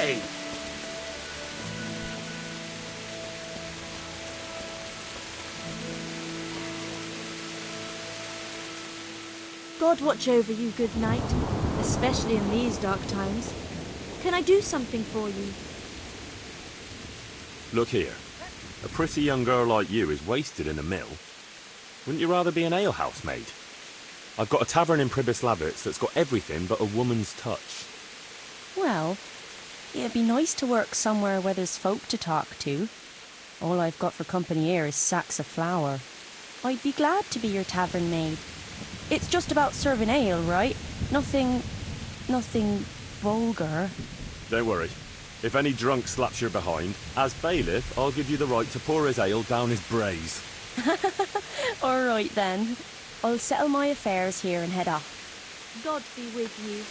way! God watch over you, good knight, especially in these dark times. Can I do something for you? Look here. A pretty young girl like you is wasted in a mill. Wouldn't you rather be an alehouse maid? I've got a tavern in Pribyslavitz that's got everything but a woman's touch. Well, it'd be nice to work somewhere where there's folk to talk to. All I've got for company here is sacks of flour. I'd be glad to be your tavern maid. It's just about serving ale, right? Nothing vulgar. Don't worry. If any drunk slaps your behind, as bailiff, I'll give you the right to pour his ale down his braes. All right then. I'll settle my affairs here and head off. God be with you.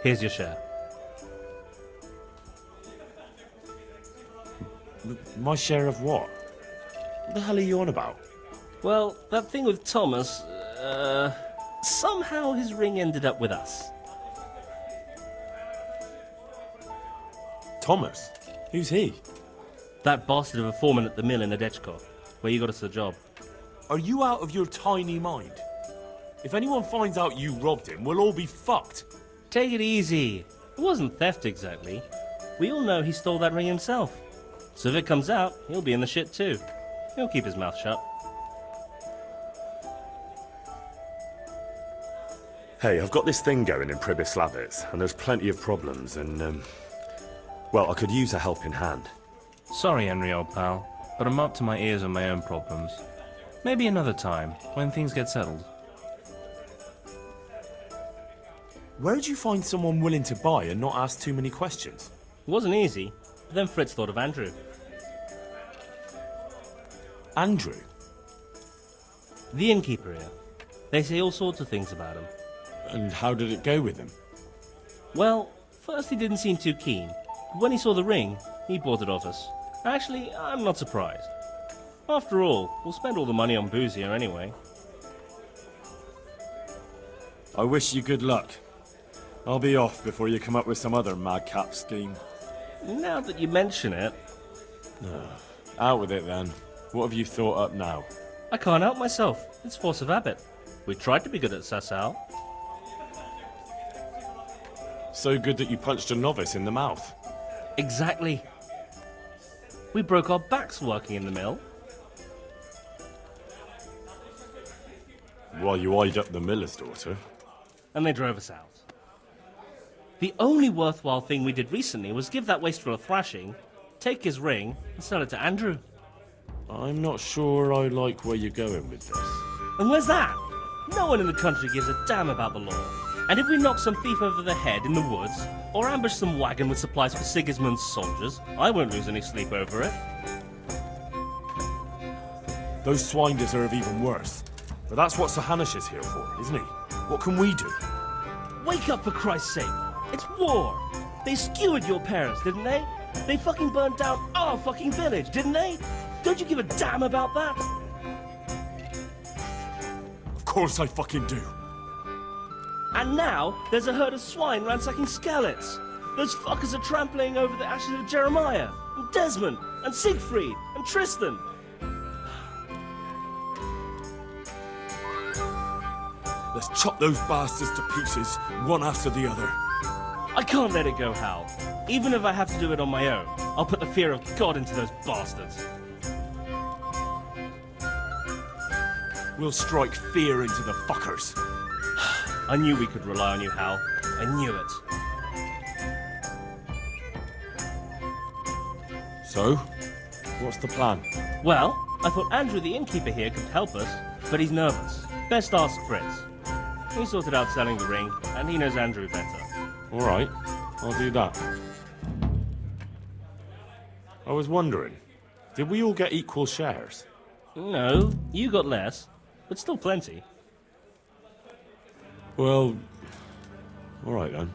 Here's your share. My share of what? What the hell are you on about? Well, that thing with Thomas, somehow his ring ended up with us. Thomas? Who's he? That bastard of a foreman at the mill in Adechko, where you got us the job. Are you out of your tiny mind? If anyone finds out you robbed him, we'll all be fucked. Take it easy. It wasn't theft exactly. We all know he stole that ring himself. So if it comes out, he'll be in the shit too. He'll keep his mouth shut. Hey, I've got this thing going in Pribyslavitz, and there's plenty of problems, and, well, I could use a helping hand. Sorry, Henry, old pal, but I'm up to my ears on my own problems. Maybe another time, when things get settled. Where'd you find someone willing to buy and not ask too many questions? It wasn't easy, but then Fritz thought of Andrew. Andrew? The innkeeper here. They say all sorts of things about him. And how did it go with him? Well, first he didn't seem too keen, but when he saw the ring, he bought it off us. Actually, I'm not surprised. After all, we'll spend all the money on booze here anyway. I wish you good luck. I'll be off before you come up with some other madcap scheme. Now that you mention it... Out with it then. What have you thought up now? I can't help myself. It's force of habit. We tried to be good at Sasau. So good that you punched a novice in the mouth. Exactly. We broke our backs working in the mill. While you eyed up the miller's daughter. And they drove us out. The only worthwhile thing we did recently was give that wastrel a thrashing, take his ring, and sell it to Andrew. I'm not sure I like where you're going with this. And where's that? No one in the country gives a damn about the law. And if we knock some thief over the head in the woods, or ambush some wagon with supplies for Sigismund's soldiers, I won't lose any sleep over it. Those swine deserve even worse. But that's what Sahanish is here for, isn't he? What can we do? Wake up, for Christ's sake! It's war! They skewered your parents, didn't they? They fucking burnt down our fucking village, didn't they? Don't you give a damn about that? Of course I fucking do. And now, there's a herd of swine ransacking Skalitz. Those fuckers are trampling over the ashes of Jeremiah, and Desmond, and Siegfried, and Tristan. Let's chop those bastards to pieces, one after the other. I can't let it go, Hal. Even if I have to do it on my own, I'll put the fear of God into those bastards. We'll strike fear into the fuckers. I knew we could rely on you, Hal. I knew it. So, what's the plan? Well, I thought Andrew the innkeeper here could help us, but he's nervous. Best ask Fritz. He sorted out selling the ring, and he knows Andrew better. Alright, I'll do that. I was wondering, did we all get equal shares? No, you got less, but still plenty. Well, alright then.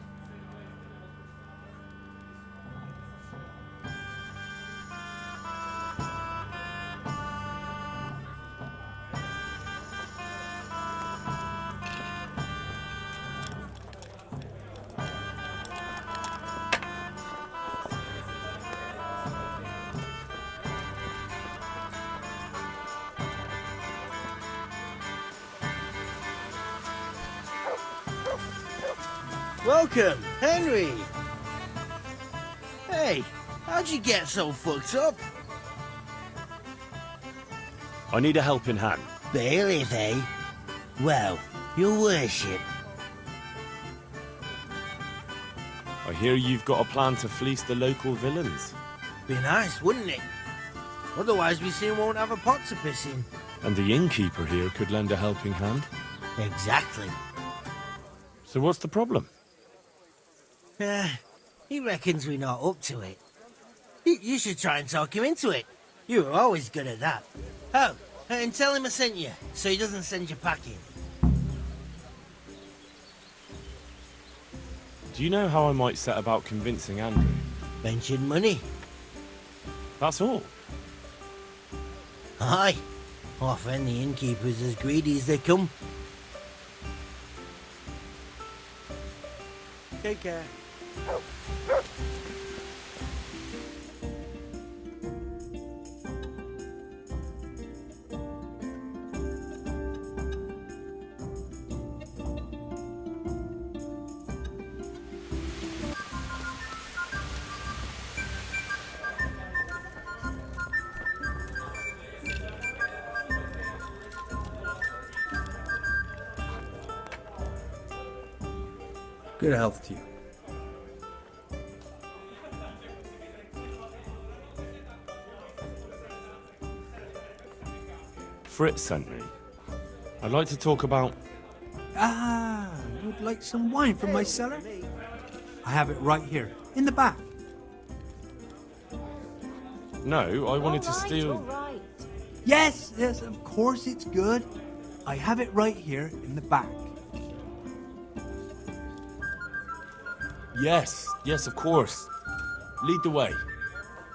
Welcome, Henry! Hey, how'd you get so fucked up? I need a helping hand. Bailiff, eh? Well, your worship. I hear you've got a plan to fleece the local villains. Be nice, wouldn't it? Otherwise we soon won't have a pot to piss in. And the innkeeper here could lend a helping hand. Exactly. So what's the problem? He reckons we're not up to it. You should try and talk him into it. You were always good at that. Oh, and tell him I sent you, so he doesn't send you packing. Do you know how I might set about convincing Andrew? Mention money. That's all. Aye. Our friend the innkeeper's as greedy as they come. Take care. Good health to you. Fritz sent me. I'd like to talk about... Ah, you'd like some wine from my cellar? I have it right here, in the back. No, I wanted to steal... Yes, yes, of course it's good. I have it right here in the back. Yes, yes, of course. Lead the way.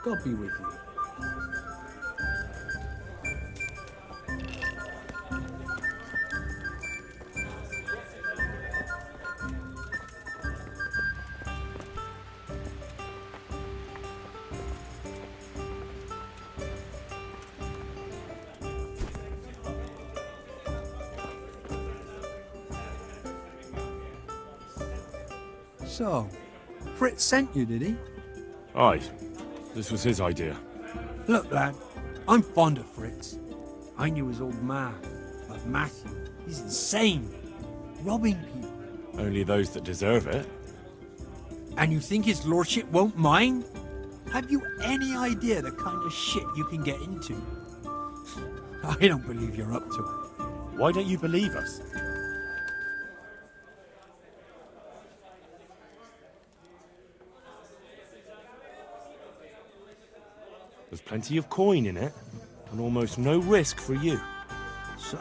God be with you. So, Fritz sent you, did he? Aye, this was his idea. Look, lad, I'm fond of Fritz. I knew his old man, but Matthew, he's insane. Robbing people. Only those that deserve it. And you think his lordship won't mind? Have you any idea the kind of shit you can get into? I don't believe you're up to it. Why don't you believe us? There's plenty of coin in it, and almost no risk for you. So,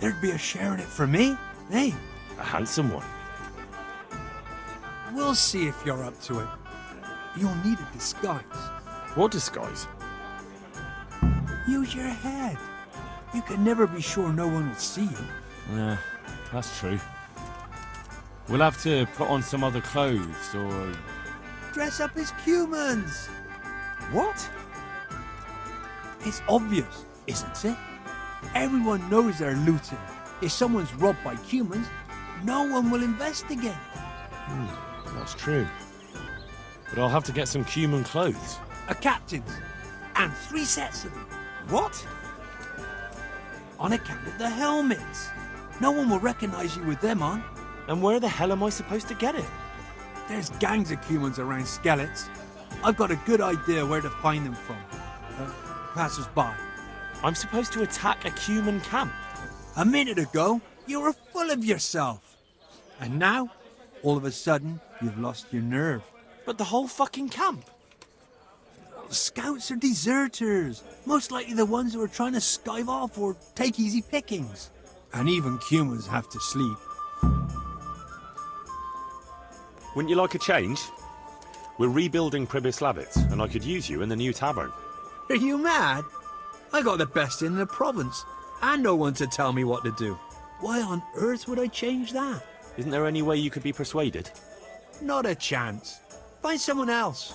there'd be a share in it for me? Hey, A handsome one. we'll see if you're up to it. You'll need a disguise. What disguise? Use your head. You can never be sure no one will see you. Yeah, that's true. We'll have to put on some other clothes, or... Dress up as Cumans. What? It's obvious, isn't it? Everyone knows they're looting, If someone's robbed by Cumans, no one will investigate. That's true. But I'll have to get some Cuman clothes. A captain's, and 3 sets of them. What? On account of the helmets. No one will recognize you with them on. And where the hell am I supposed to get it? There's gangs of Cumans around Skellets. I've got a good idea where to find them from. Passers-by. I'm supposed to attack a Cuman camp. A minute ago, you were full of yourself. And now, all of a sudden, you've lost your nerve. But the whole fucking camp. Scouts are deserters. Most likely the ones who are trying to skive off or take easy pickings. And even Cumans have to sleep. Wouldn't you like a change? We're rebuilding Pribyslavitz, and I could use you in the new tavern. Are you mad? I got the best in the province, and no one to tell me what to do. Why on earth would I change that? Isn't there any way you could be persuaded? Not a chance. Find someone else.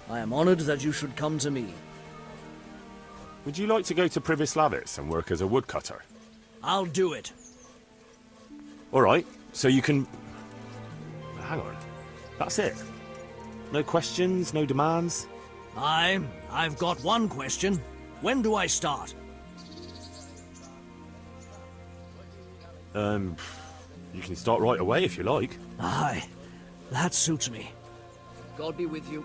I am honored that you should come to me. Would you like to go to Pribyslavitz and work as a woodcutter? I'll do it. All right, so you can... Hang on. That's it? No questions, no demands? I've got one question. When do I start? You can start right away if you like. Aye, that suits me. God be with you.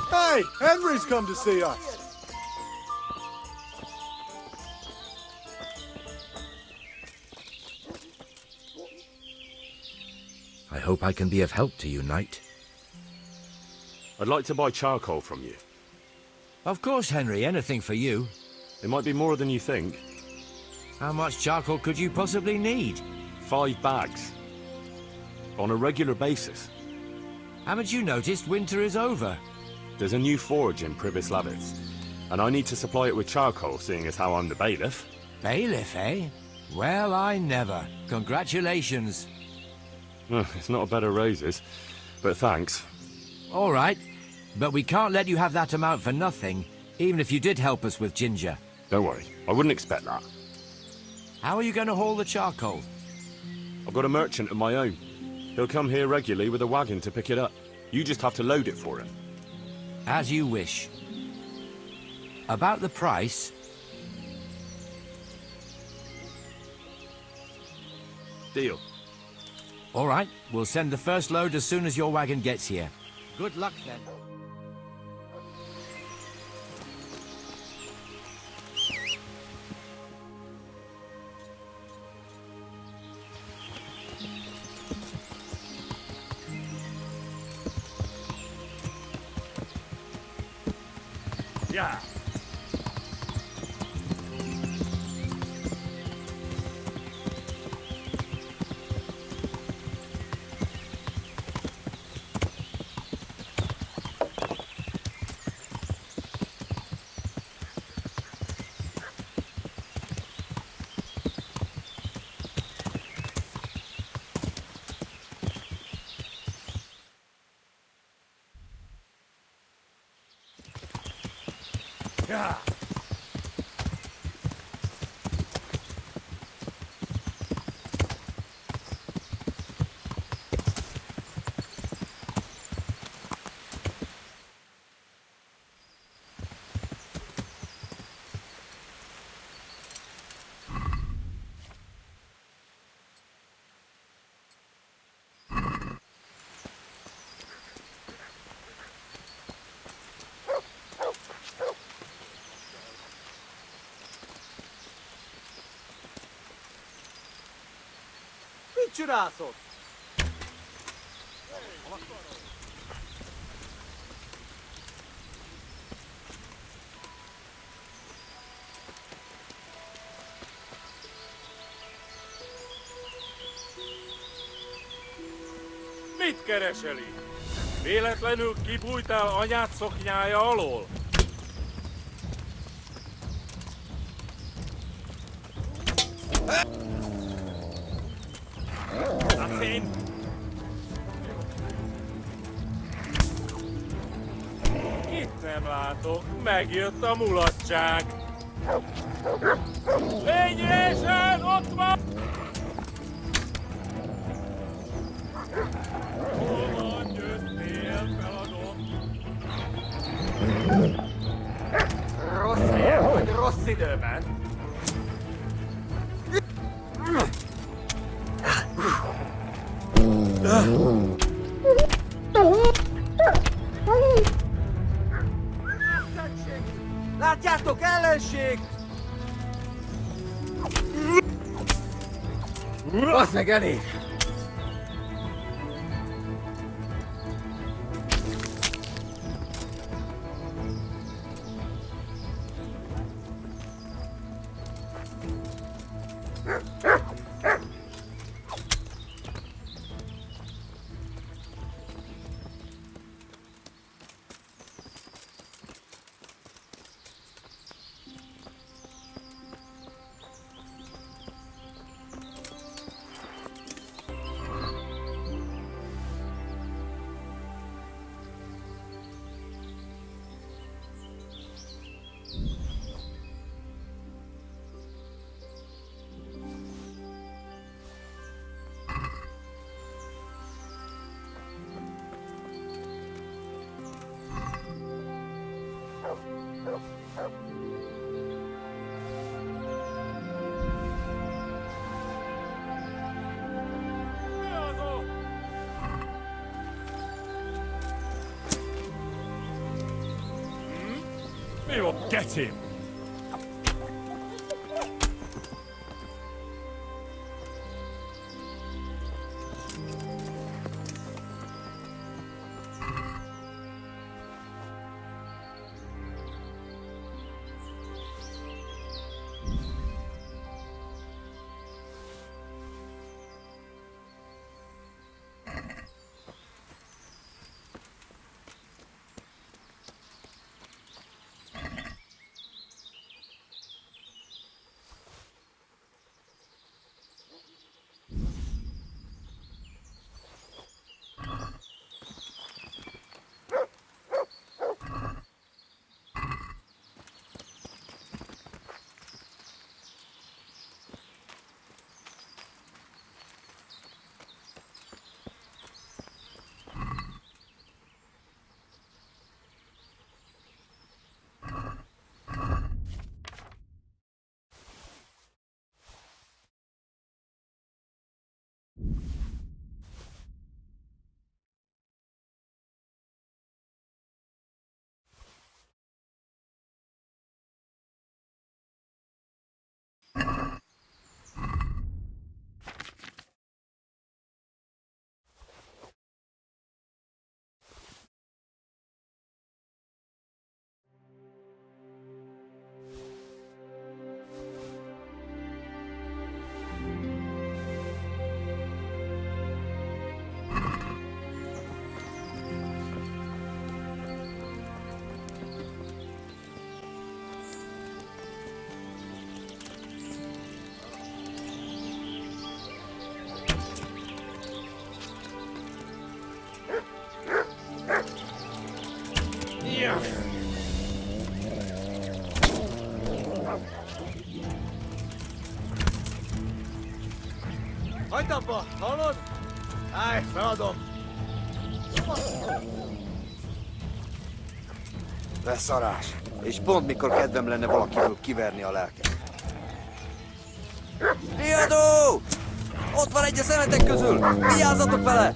Hey, Henry's come to see us. I hope I can be of help to you, knight. I'd like to buy charcoal from you. Of course, Henry, anything for you. It might be more than you think. How much charcoal could you possibly need? 5 bags. On a regular basis. Haven't you noticed winter is over? There's a new forge in Pribyslavitz, and I need to supply it with charcoal, seeing as how I'm the bailiff. Bailiff, eh? Well, I never. Congratulations. It's not a bed of roses, but thanks. All right, but we can't let you have that amount for nothing, even if you did help us with ginger. Don't worry, I wouldn't expect that. How are you going to haul the charcoal? I've got a merchant of my own. He'll come here regularly with a wagon to pick it up. You just have to load it for him. As you wish. About the price... Deal. All right, we'll send the first load as soon as your wagon gets here. Good luck then. Yeah. Yeah. Mit csinálsz ott? Mit keresel itt? Véletlenül kibújtál anyád szoknyája alól? Én... Itt nem látok, megjött a mulatság. Légy résen, ott van! Hol van, győztél, feladom. Rossz helyen vagy rossz időben? Látjátok, ellenség! Basz meg elég! Mi van, kecém? Hagyd abba, hallod? Állj, feladom. Leszarás. És pont mikor kedvem lenne valakiből kiverni a lelket. Riadó! Ott van egy a szemetek közül! Vigyázzatok vele!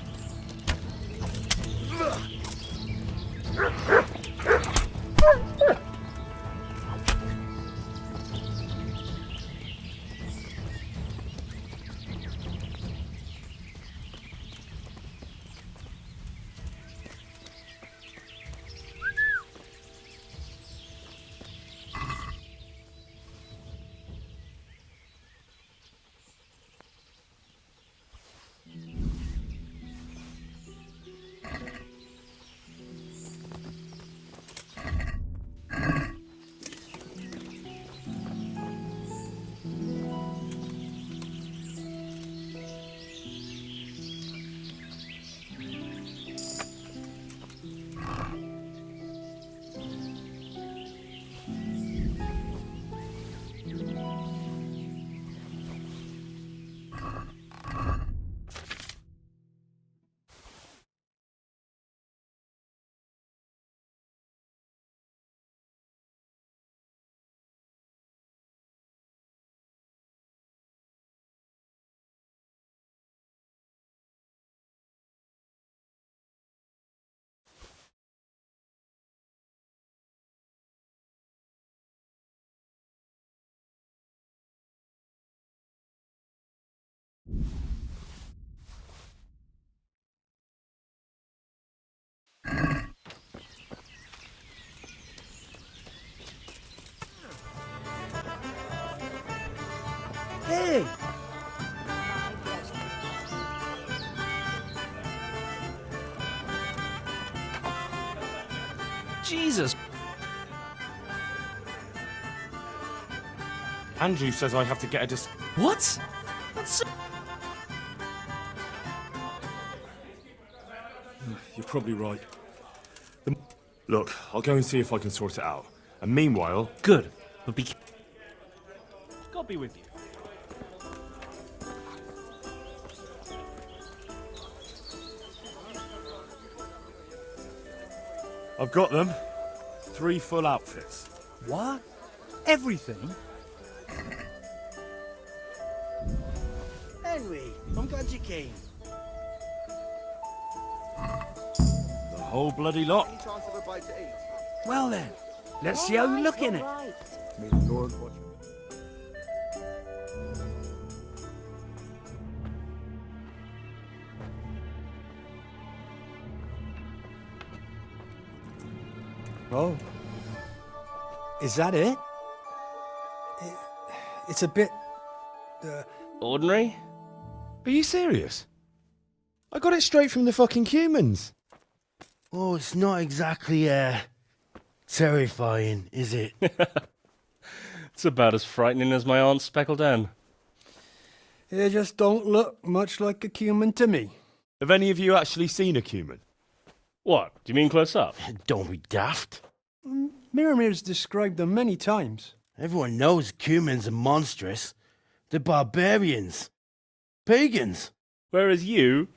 Hey! Jesus! Andrew says I have to get a What? That's You're probably right. Look, I'll go and see if I can sort it out. And meanwhile... good, but be... God be with you. I've got them. 3 full outfits. What? Everything? Henry, I'm glad you came. The whole bloody lot. Any chance of a bite to eat? Well then, let's see how you look in it. May the Lord watch you. Oh. Is that it? It's a bit... Ordinary? Are you serious? I got it straight from the fucking Cumans. Oh, it's not exactly, terrifying, is it? It's about as frightening as my aunt's speckled hen. They just don't look much like a Cuman to me. Have any of you actually seen a Cuman? What? Do you mean close up? Don't be daft. Miramir's described them many times. Everyone knows Cumans are monstrous. They're barbarians. Pagans. Whereas you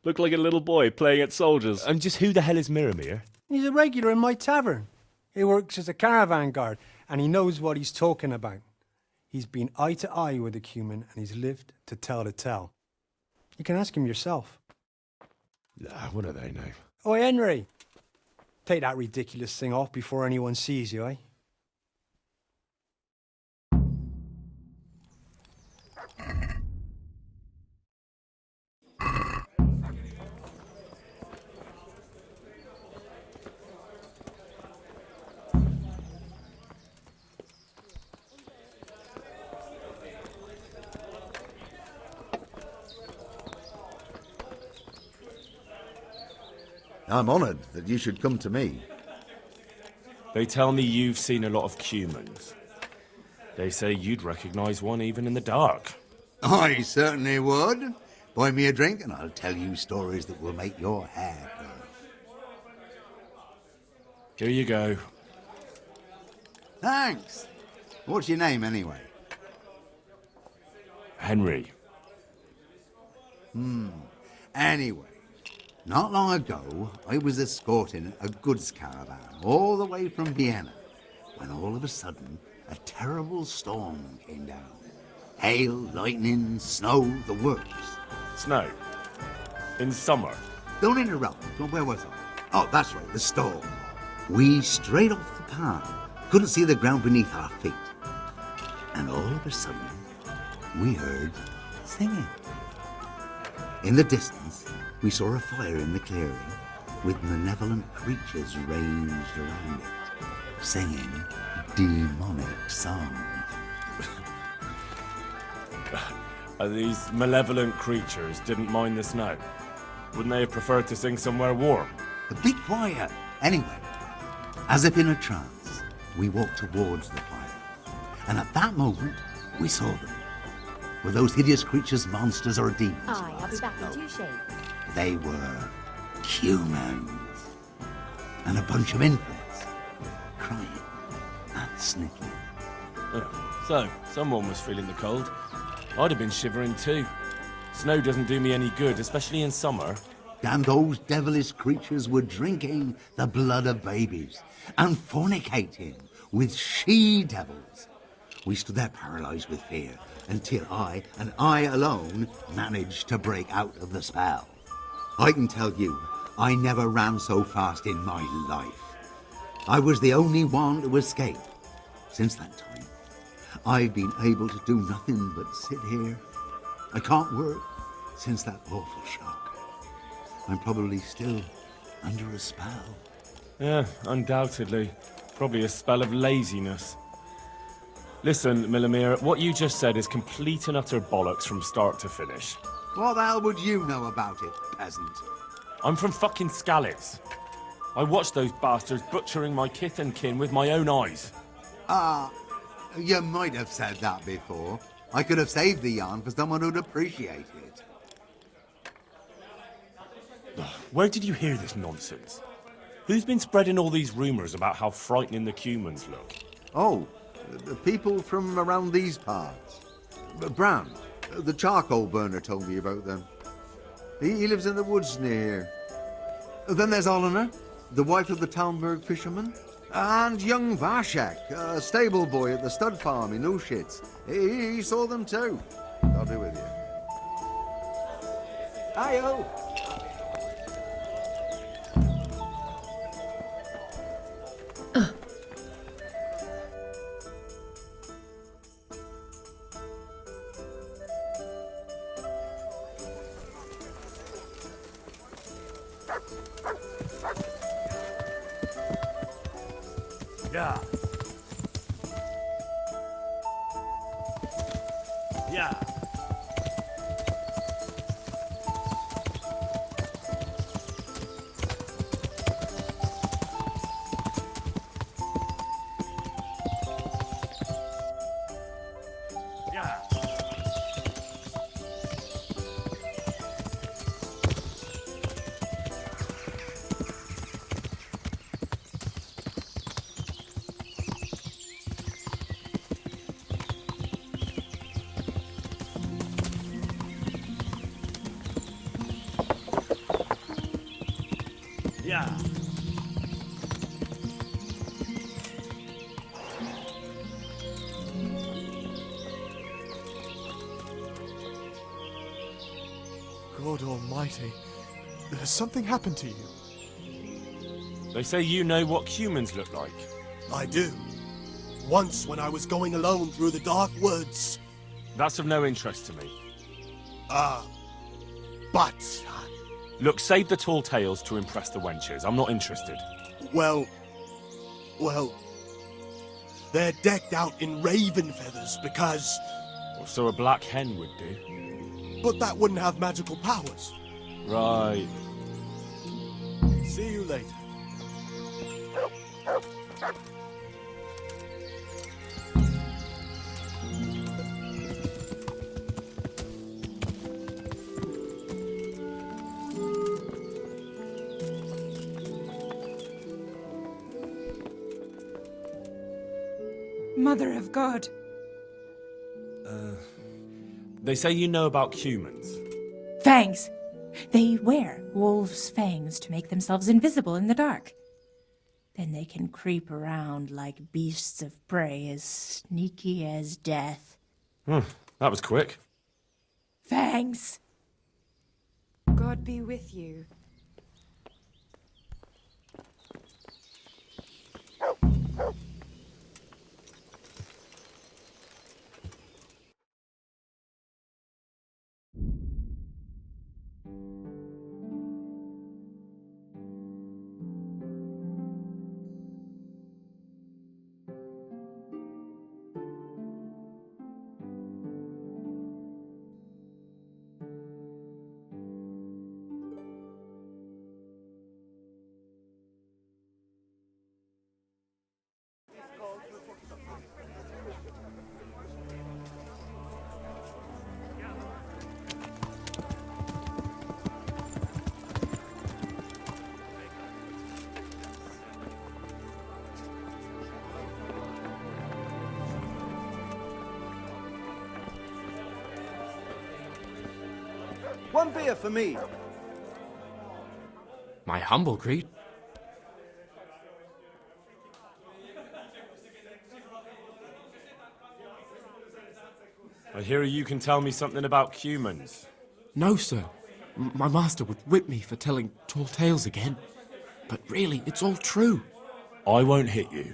look like a little boy playing at soldiers. And just who the hell is Miramir? He's a regular in my tavern. He works as a caravan guard, and he knows what he's talking about. He's been eye to eye with a Cuman, and he's lived to tell the tale. You can ask him yourself. What do they know? Oh, Henry. Take that ridiculous thing off before anyone sees you, eh? I'm honoured that you should come to me. They tell me you've seen a lot of Cumans. They say you'd recognise one even in the dark. I certainly would. Buy me a drink and I'll tell you stories that will make your hair curl. Here you go. Thanks. What's your name, anyway? Henry. Anyway, not long ago, I was escorting a goods caravan all the way from Vienna, when all of a sudden, a terrible storm came down. Hail, lightning, snow, the works. Snow. In summer. Don't interrupt. Where was I? Oh, that's right, the storm. We straight off the path. Couldn't see the ground beneath our feet. And all of a sudden, we heard singing. In the distance, we saw a fire in the clearing, with malevolent creatures ranged around it, singing demonic songs. These malevolent creatures didn't mind the snow. Wouldn't they have preferred to sing somewhere warm? Be quiet. Anyway, as if in a trance, we walked towards the fire. And at that moment, we saw them. Were those hideous creatures monsters or demons? Aye, I'll be back in 2 shades. They were Cumans. And a bunch of infants, crying and sniffling. So, someone was feeling the cold. I'd have been shivering too. Snow doesn't do me any good, especially in summer. And those devilish creatures were drinking the blood of babies and fornicating with she-devils. We stood there paralyzed with fear until I, and I alone, managed to break out of the spell. I can tell you, I never ran so fast in my life. I was the only one to escape. Since that time, I've been able to do nothing but sit here. I can't work since that awful shock. I'm probably still under a spell. Yeah, undoubtedly. Probably a spell of laziness. Listen, Millimere, what you just said is complete and utter bollocks from start to finish. What the hell would you know about it, peasant? I'm from fucking Skalitz. I watched those bastards butchering my kith and kin with my own eyes. You might have said that before. I could have saved the yarn for someone who'd appreciate it. Where did you hear this nonsense? Who's been spreading all these rumours about how frightening the Cumans look? Oh, the people from around these parts. Bran, the charcoal burner, told me about them. He lives in the woods near here. Then there's Olener, the wife of the Talmberg fisherman. And young Vashek, a stable boy at the stud farm in Ushitz. He saw them too. I'll be with you. Ayo! Yeah. Yeah. Yeah. Yeah. God Almighty, has something happened to you? They say you know what humans look like. I do. Once when I was going alone through the dark woods. That's of no interest to me. But... Look, save the tall tales to impress the wenches. I'm not interested. Well, they're decked out in raven feathers because... So a black hen would do. But that wouldn't have magical powers. Right. See you later. Mother of God. They say you know about Cumans. Fangs. They wear wolves' fangs to make themselves invisible in the dark. Then they can creep around like beasts of prey as sneaky as death. That was quick. Fangs. God be with you. One beer for me. My humble greet. I hear you can tell me something about Cumans. No, sir. My master would whip me for telling tall tales again. But really, it's all true. I won't hit you.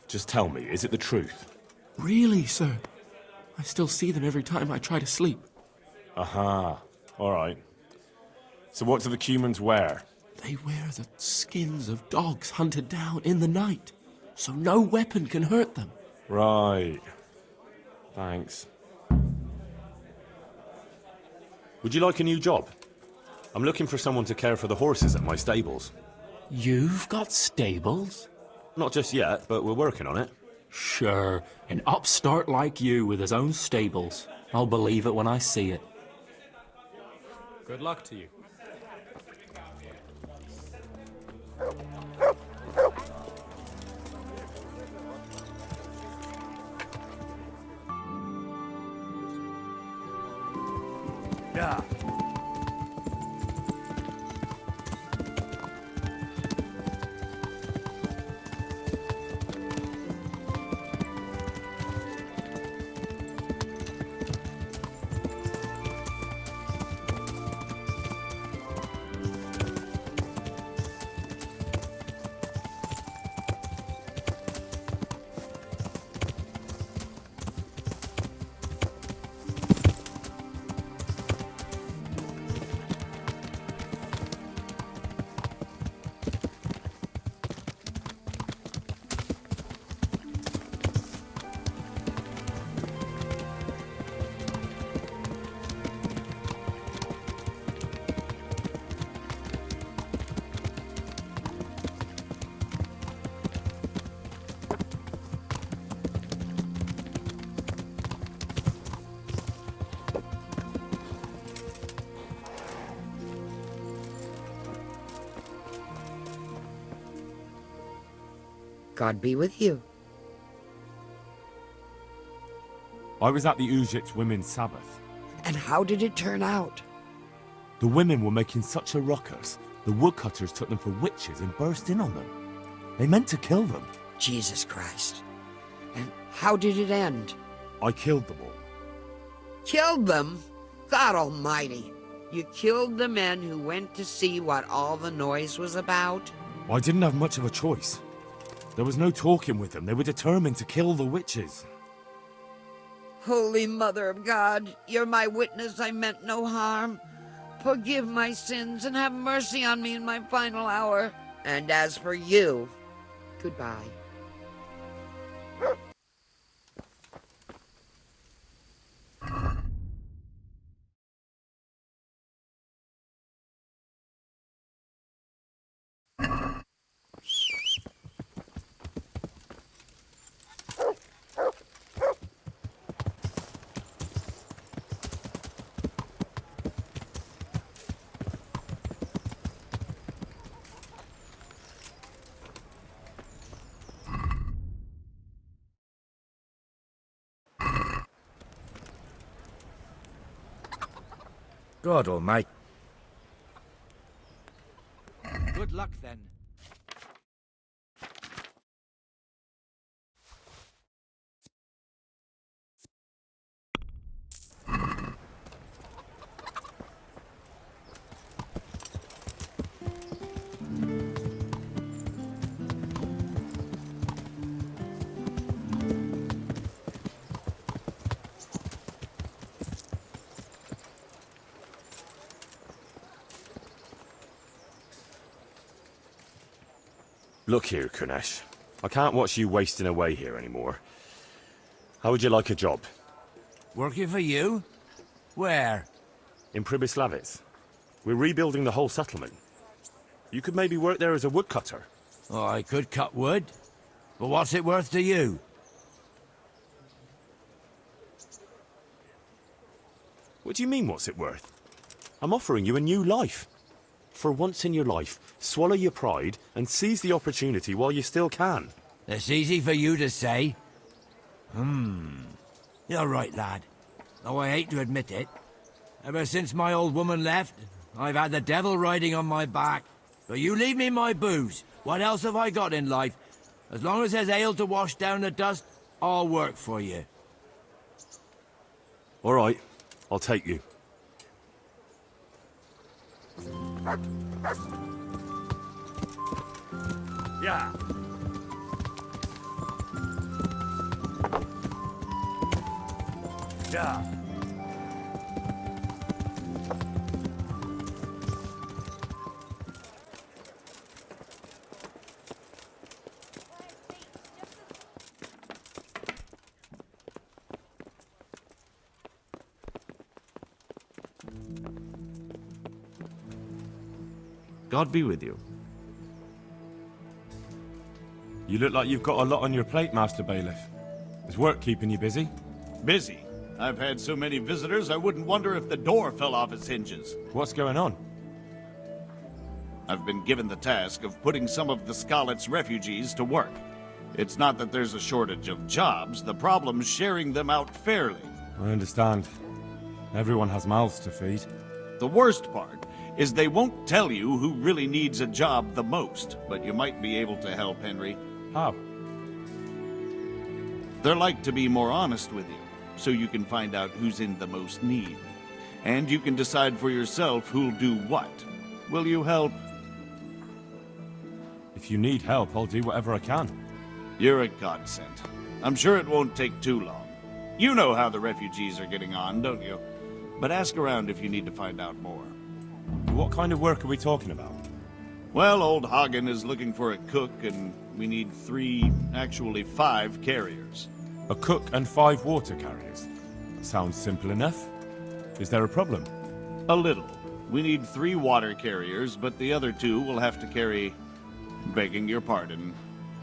Just tell me, is it the truth? Really, sir. I still see them every time I try to sleep. Aha. All right. So what do the Cumans wear? They wear the skins of dogs hunted down in the night, so no weapon can hurt them. Right. Thanks. Would you like a new job? I'm looking for someone to care for the horses at my stables. You've got stables? Not just yet, but we're working on it. Sure, an upstart like you with his own stables. I'll believe it when I see it. Good luck to you. Yeah. God be with you. I was at the Ujits Women's Sabbath. And how did it turn out? The women were making such a ruckus, the woodcutters took them for witches and burst in on them. They meant to kill them. Jesus Christ. And how did it end? I killed them all. Killed them? God Almighty. You killed the men who went to see what all the noise was about? I didn't have much of a choice. There was no talking with them. They were determined to kill the witches. Holy Mother of God, you're my witness I meant no harm. Forgive my sins and have mercy on me in my final hour. And as for you, goodbye. God almighty. Good luck, then. Look here, Kunesh. I can't watch you wasting away here anymore. How would you like a job? Working for you? Where? In Pribyslavitz. We're rebuilding the whole settlement. You could maybe work there as a woodcutter. Oh, I could cut wood. But what's it worth to you? What do you mean, what's it worth? I'm offering you a new life. For once in your life, swallow your pride and seize the opportunity while you still can. It's easy for you to say. You're right, lad. Though I hate to admit it. Ever since my old woman left, I've had the devil riding on my back. But you leave me my booze. What else have I got in life? As long as there's ale to wash down the dust, I'll work for you. All right, I'll take you. Yeah. Yeah. God be with you. You look like you've got a lot on your plate, Master Bailiff. Is work keeping you busy? Busy? I've had so many visitors, I wouldn't wonder if the door fell off its hinges. What's going on? I've been given the task of putting some of the Skalitz refugees to work. It's not that there's a shortage of jobs, the problem's sharing them out fairly. I understand. Everyone has mouths to feed. The worst part is they won't tell you who really needs a job the most, but you might be able to help, Henry. How? They're like to be more honest with you, so you can find out who's in the most need. And you can decide for yourself who'll do what. Will you help? If you need help, I'll do whatever I can. You're a godsend. I'm sure it won't take too long. You know how the refugees are getting on, don't you? But ask around if you need to find out more. What kind of work are we talking about? Well, old Hagen is looking for a cook, and we need 5 carriers. A cook and 5 water carriers? Sounds simple enough. Is there a problem? A little. We need 3 water carriers, but the other 2 will have to carry, begging your pardon,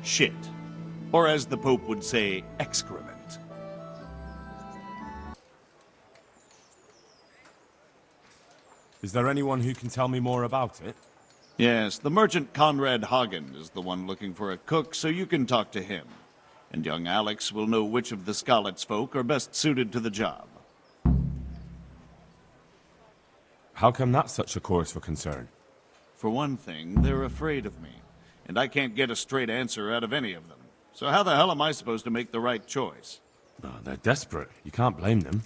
shit. Or as the Pope would say, excrement. Is there anyone who can tell me more about it? Yes, the merchant Conrad Hagen is the one looking for a cook, so you can talk to him. And young Alex will know which of the Skalitz folk are best suited to the job. How come that's such a cause for concern? For one thing, they're afraid of me, and I can't get a straight answer out of any of them. So how the hell am I supposed to make the right choice? Oh, they're desperate. You can't blame them.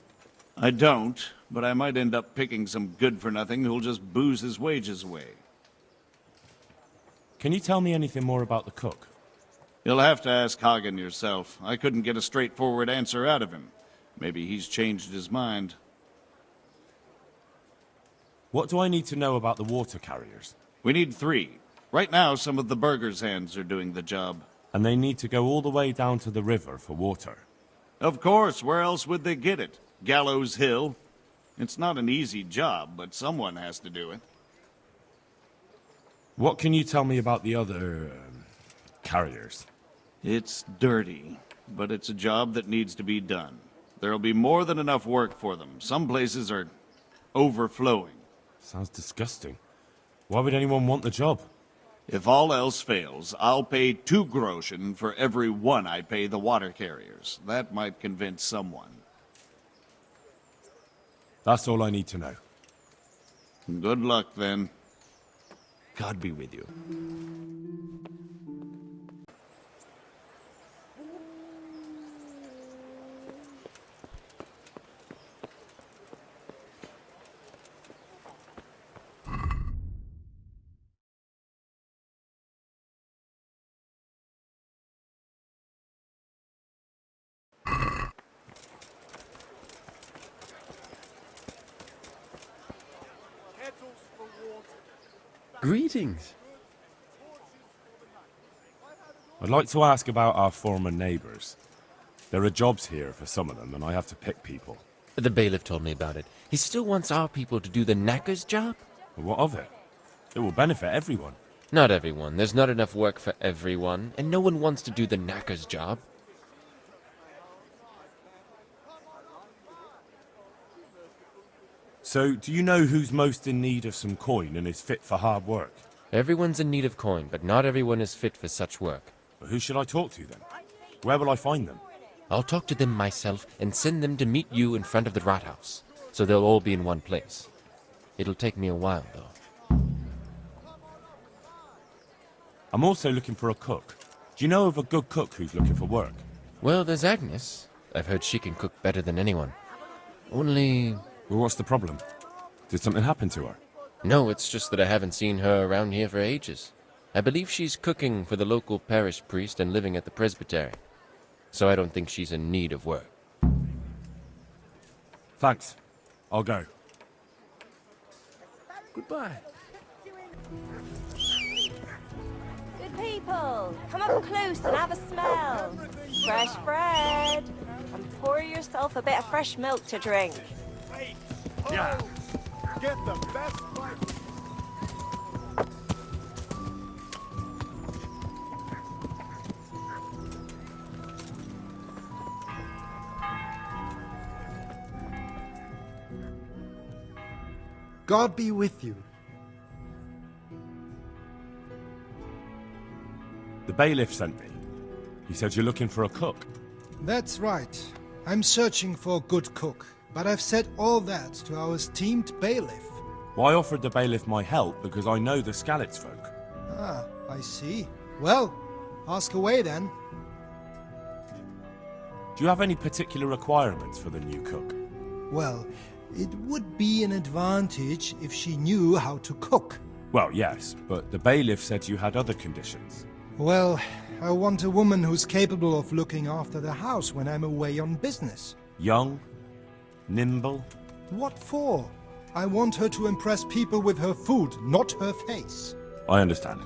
I don't, but I might end up picking some good-for-nothing who'll just booze his wages away. Can you tell me anything more about the cook? You'll have to ask Hagen yourself. I couldn't get a straightforward answer out of him. Maybe he's changed his mind. What do I need to know about the water carriers? We need 3. Right now, some of the burgers' hands are doing the job. And they need to go all the way down to the river for water? Of course, where else would they get it? Gallows Hill? It's not an easy job, but someone has to do it. What can you tell me about the other carriers? It's dirty, but it's a job that needs to be done. There'll be more than enough work for them. Some places are overflowing. Sounds disgusting. Why would anyone want the job? If all else fails, I'll pay 2 groschen for every 1 I pay the water carriers. That might convince someone. That's all I need to know. Good luck, then. God be with you. Greetings. I'd like to ask about our former neighbours. There are jobs here for some of them, and I have to pick people. The bailiff told me about it. He still wants our people to do the knacker's job? But what of it? It will benefit everyone. Not everyone. There's not enough work for everyone, and no one wants to do the knacker's job. So, do you know who's most in need of some coin and is fit for hard work? Everyone's in need of coin, but not everyone is fit for such work. But who should I talk to then? Where will I find them? I'll talk to them myself and send them to meet you in front of the rat house, so they'll all be in one place. It'll take me a while, though. I'm also looking for a cook. Do you know of a good cook who's looking for work? Well, there's Agnes. I've heard she can cook better than anyone. Only... Well, what's the problem? Did something happen to her? No, it's just that I haven't seen her around here for ages. I believe she's cooking for the local parish priest and living at the presbytery. So I don't think she's in need of work. Thanks. I'll go. Goodbye. Good people, come up close and have a smell. Fresh bread. And pour yourself a bit of fresh milk to drink. Yeah. Get the best fight. God be with you. The bailiff sent me. He said you're looking for a cook. That's right. I'm searching for a good cook, but I've said all that to our esteemed bailiff. Well, I offered the bailiff my help because I know the Skalitz folk. Ah, I see. Well, ask away then. Do you have any particular requirements for the new cook? Well, it would be an advantage if she knew how to cook. Well, yes, but the bailiff said you had other conditions. Well, I want a woman who's capable of looking after the house when I'm away on business. Young? Nimble? What for? I want her to impress people with her food, not her face. I understand.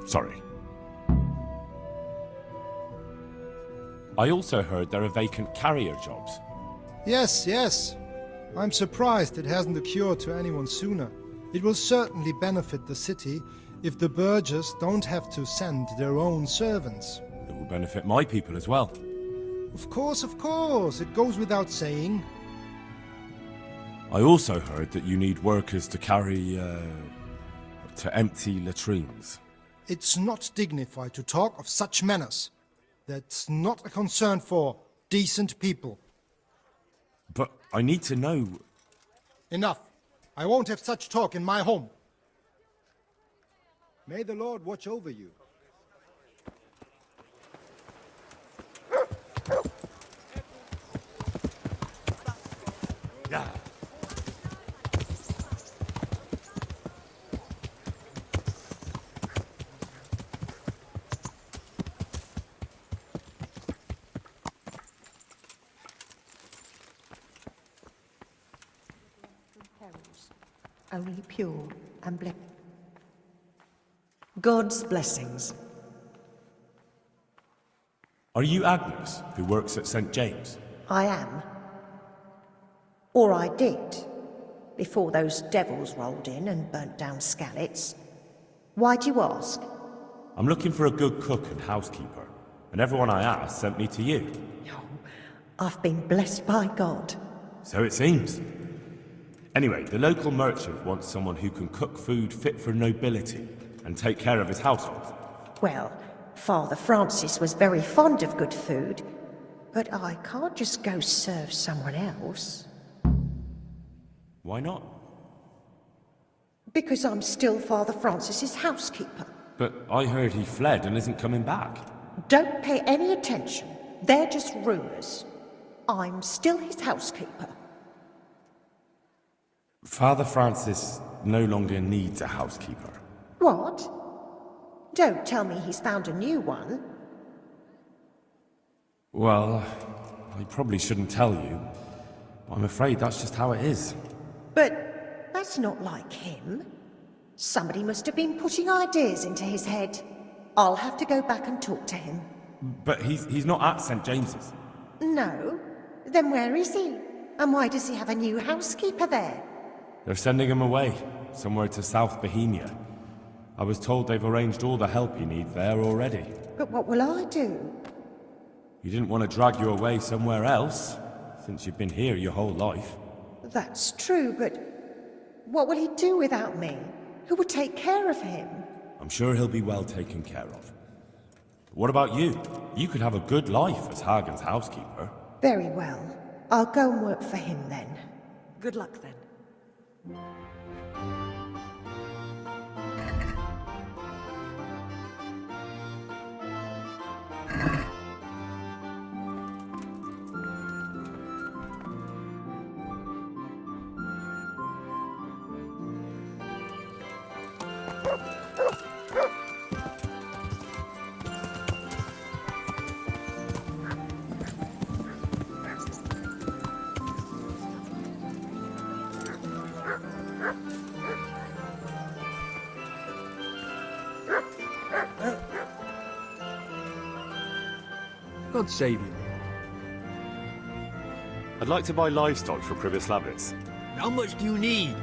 Sorry. I also heard there are vacant carrier jobs. Yes. I'm surprised it hasn't occurred to anyone sooner. It will certainly benefit the city if the burghers don't have to send their own servants. It will benefit my people as well. Of course. It goes without saying. I also heard that you need workers to carry, to empty latrines. It's not dignified to talk of such manners. That's not a concern for decent people. But I need to know... Enough. I won't have such talk in my home. May the Lord watch over you. Yeah. Only pure and blessed. God's blessings. Are you Agnes, who works at St. James? I am. Or I did, before those devils rolled in and burnt down Skalitz. Why'd you ask? I'm looking for a good cook and housekeeper, and everyone I asked sent me to you. Oh, I've been blessed by God. So it seems. Anyway, the local merchant wants someone who can cook food fit for nobility and take care of his household. Well, Father Francis was very fond of good food, but I can't just go serve someone else. Why not? Because I'm still Father Francis's housekeeper. But I heard he fled and isn't coming back. Don't pay any attention. They're just rumours. I'm still his housekeeper. Father Francis no longer needs a housekeeper. What? Don't tell me he's found a new one. Well, I probably shouldn't tell you. I'm afraid that's just how it is. But that's not like him. Somebody must have been putting ideas into his head. I'll have to go back and talk to him. But he's not at St. James's. No? Then where is he? And why does he have a new housekeeper there? They're sending him away, somewhere to South Bohemia. I was told they've arranged all the help he needs there already. But what will I do? You didn't want to drag you away somewhere else, since you've been here your whole life. That's true, but what will he do without me? Who will take care of him? I'm sure he'll be well taken care of. But what about you? You could have a good life as Hagen's housekeeper. Very well. I'll go and work for him then. Good luck then. God save you. I'd like to buy livestock for Pribyslavitz. How much do you need?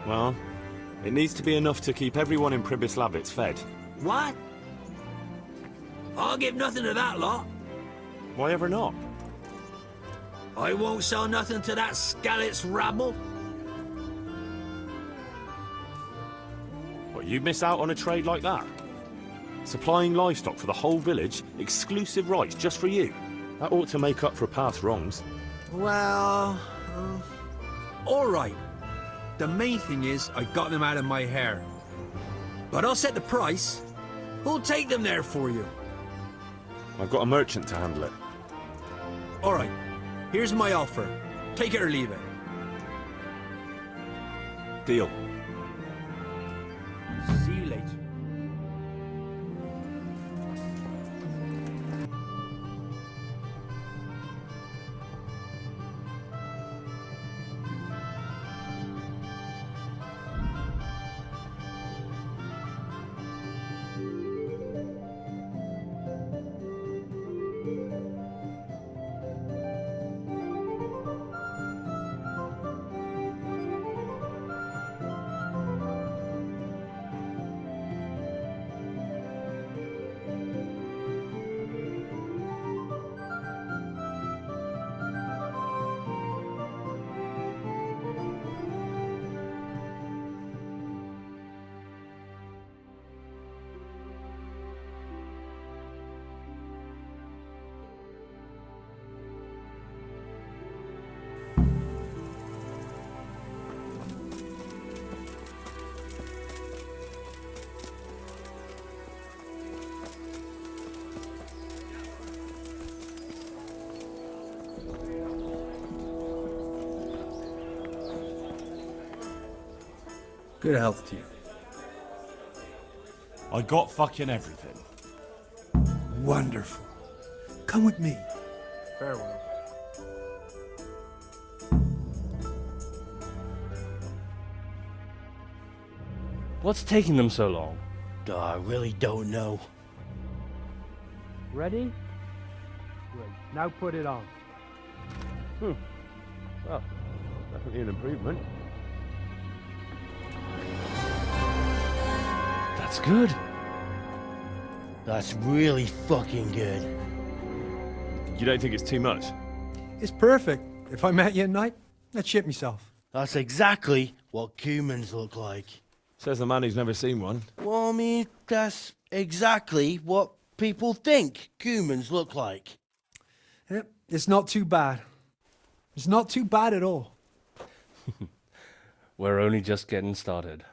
Well, it needs to be enough to keep everyone in Pribyslavitz fed. What? I'll give nothing to that lot. Why ever not? I won't sell nothing to that Skalitz rabble. What, you miss out on a trade like that? Supplying livestock for the whole village, exclusive rights just for you. That ought to make up for past wrongs. Well, all right. The main thing is I got them out of my hair. But I'll set the price. Who'll take them there for you? I've got a merchant to handle it. All right. Here's my offer. Take it or leave it. Deal. See you later. Good health to you. I got fucking everything. Wonderful. Come with me. Farewell. What's taking them so long? I really don't know. Ready? Great. Now put it on. Well, definitely an improvement. That's good. That's really fucking good. You don't think it's too much? It's perfect. If I met you at night, I'd shit myself. That's exactly what Cumans look like. Says the man who's never seen one. Well, I mean, that's exactly what people think Cumans look like. It's not too bad. It's not too bad at all. We're only just getting started.